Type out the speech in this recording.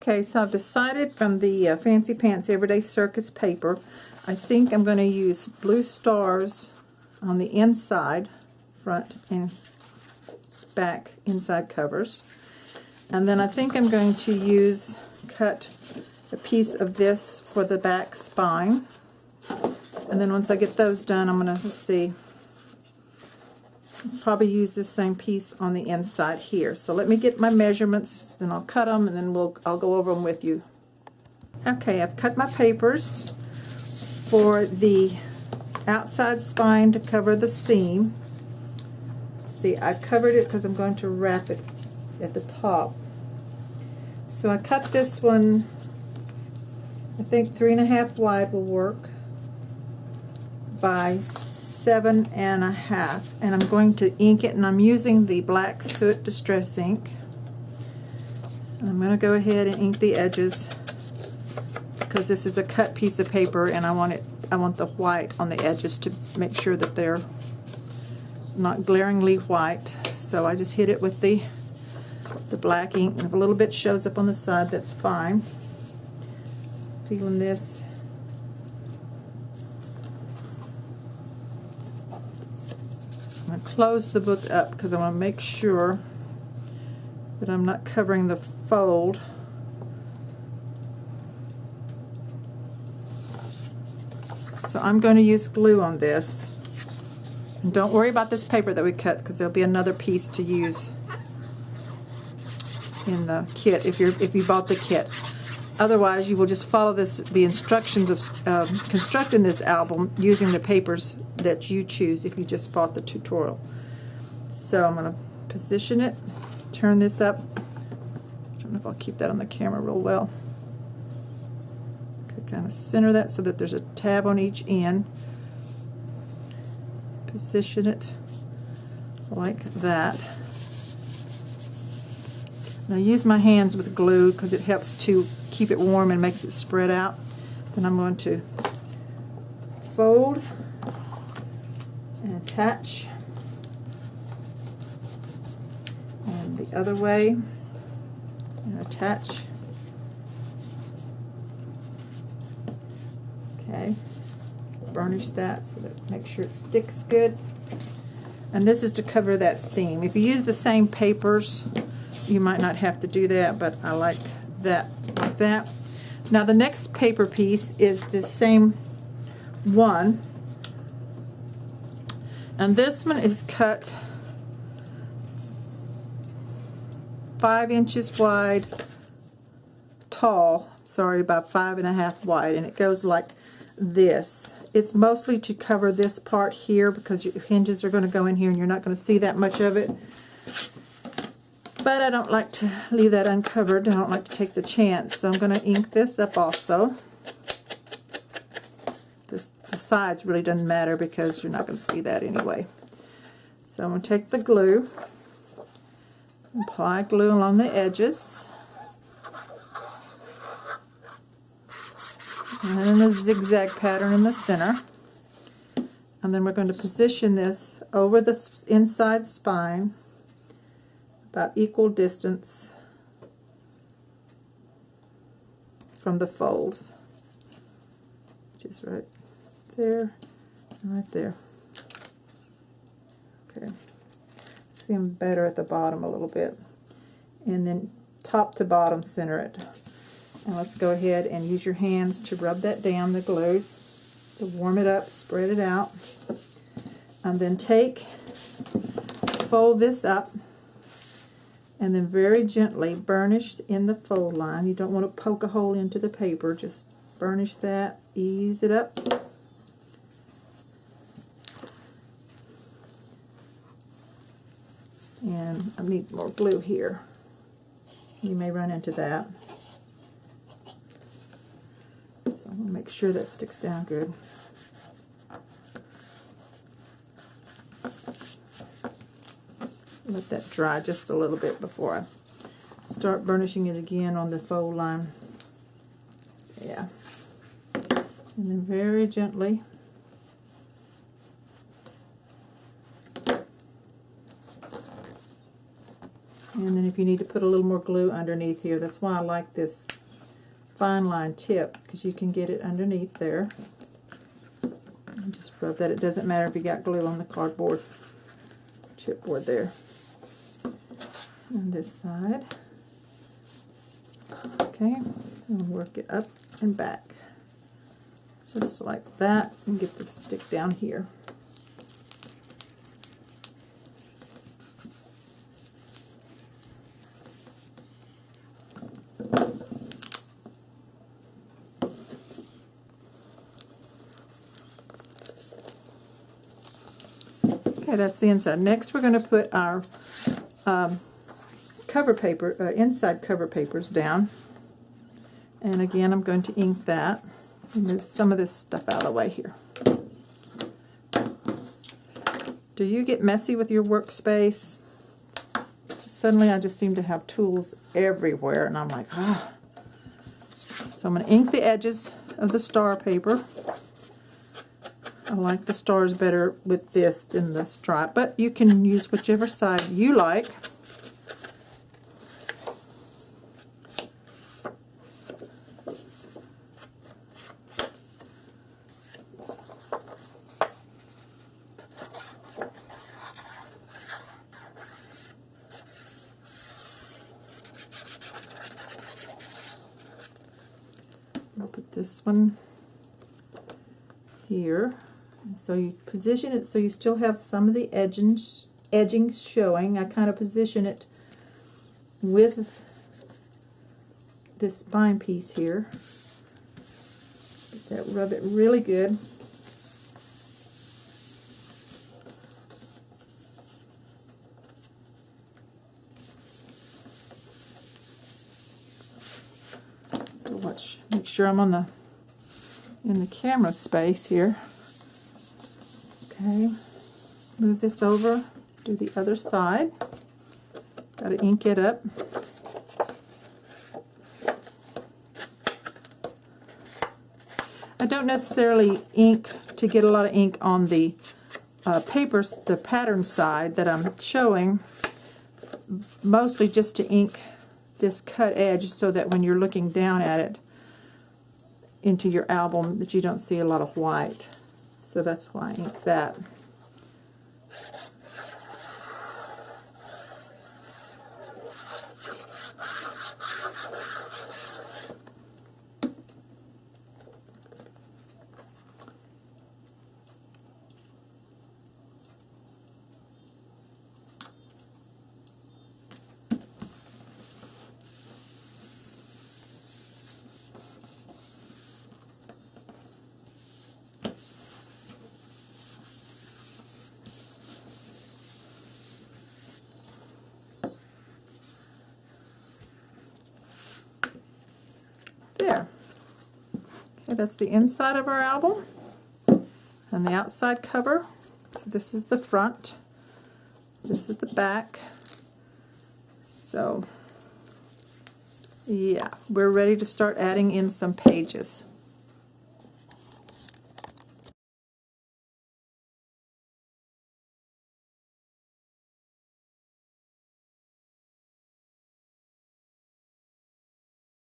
Okay, so I've decided from the Fancy Pants Everyday Circus paper, I think I'm going to use blue stars on the inside, front and back inside covers. And then I think I'm going to cut a piece of this for the back spine. And then once I get those done, I'm going to, probably use this same piece on the inside here. So let me get my measurements, then I'll cut them, and then I'll go over them with you. Okay, I've cut my papers for the outside spine to cover the seam. See, I covered it because I'm going to wrap it at the top. So I cut this one, I think 3.5 wide will work by 7.5, and I'm going to ink it, and I'm using the black soot distress ink. And I'm going to go ahead and ink the edges because this is a cut piece of paper, and I want the white on the edges to make sure that they're not glaringly white. So I just hit it with the black ink, and if a little bit shows up on the side, that's fine. Feeling this. I'm going to close the book up because I want to make sure that I'm not covering the fold. So I'm going to use glue on this. And don't worry about this paper that we cut because there'll be another piece to use in the kit if you bought the kit. Otherwise, you will just follow the instructions of constructing this album using the papers that you choose if you just bought the tutorial. So I'm going to position it, turn this up. I don't know if I'll keep that on the camera real well. Okay, kind of center that so that there's a tab on each end. Position it like that. Now use my hands with glue because it helps to keep it warm and makes it spread out. Then I'm going to fold and attach, and the other way, and attach. Okay, burnish that so that make sure it sticks good. And this is to cover that seam. If you use the same papers, you might not have to do that, but I like that like that. Now the next paper piece is the same one, and this one is cut 5 inches wide, tall, sorry, about 5.5 wide, and it goes like this. It's mostly to cover this part here because your hinges are going to go in here and you're not going to see that much of it. But I don't like to leave that uncovered. I don't like to take the chance. So I'm going to ink this up also. The sides really doesn't matter because you're not going to see that anyway. So I'm going to take the glue, apply glue along the edges, and then a zigzag pattern in the center. And then we're going to position this over the inside spine, about equal distance from the folds, which is right there and right there. Okay, see them better at the bottom a little bit, and then top to bottom center it. And let's go ahead and use your hands to rub that down, the glue, to warm it up, spread it out, and then fold this up, and then very gently burnish in the fold line. You don't want to poke a hole into the paper, just burnish that, ease it up. And I need more glue here. You may run into that. So I'm going to make sure that sticks down good. Let that dry just a little bit before I start burnishing it again on the fold line. Yeah. And then very gently And then if you need to put a little more glue underneath here, that's why I like this fine line tip, because you can get it underneath there. And just rub that. It doesn't matter if you got glue on the cardboard chipboard there. And this side. Okay, and work it up and back. Just like that, and get this stick down here. Okay, that's the inside. Next, we're going to put our cover paper, inside cover papers down. And again, I'm going to ink that and move some of this stuff out of the way here. Do you get messy with your workspace? Suddenly, I just seem to have tools everywhere, and I'm like, ah. So I'm going to ink the edges of the star paper. I like the stars better with this than the stripe, but you can use whichever side you like. I'll put this one here. And so you position it so you still have some of the edgings showing. I kind of position it with this spine piece here. That rub it really good. Make sure I'm in the camera space here. Okay, move this over, do the other side. Got to ink it up. I don't necessarily ink to get a lot of ink on the papers, the pattern side that I'm showing, mostly just to ink this cut edge so that when you're looking down at it into your album that you don't see a lot of white. So that's why I ink that. There. Okay, that's the inside of our album and the outside cover. So this is the front, this is the back. So yeah, we're ready to start adding in some pages.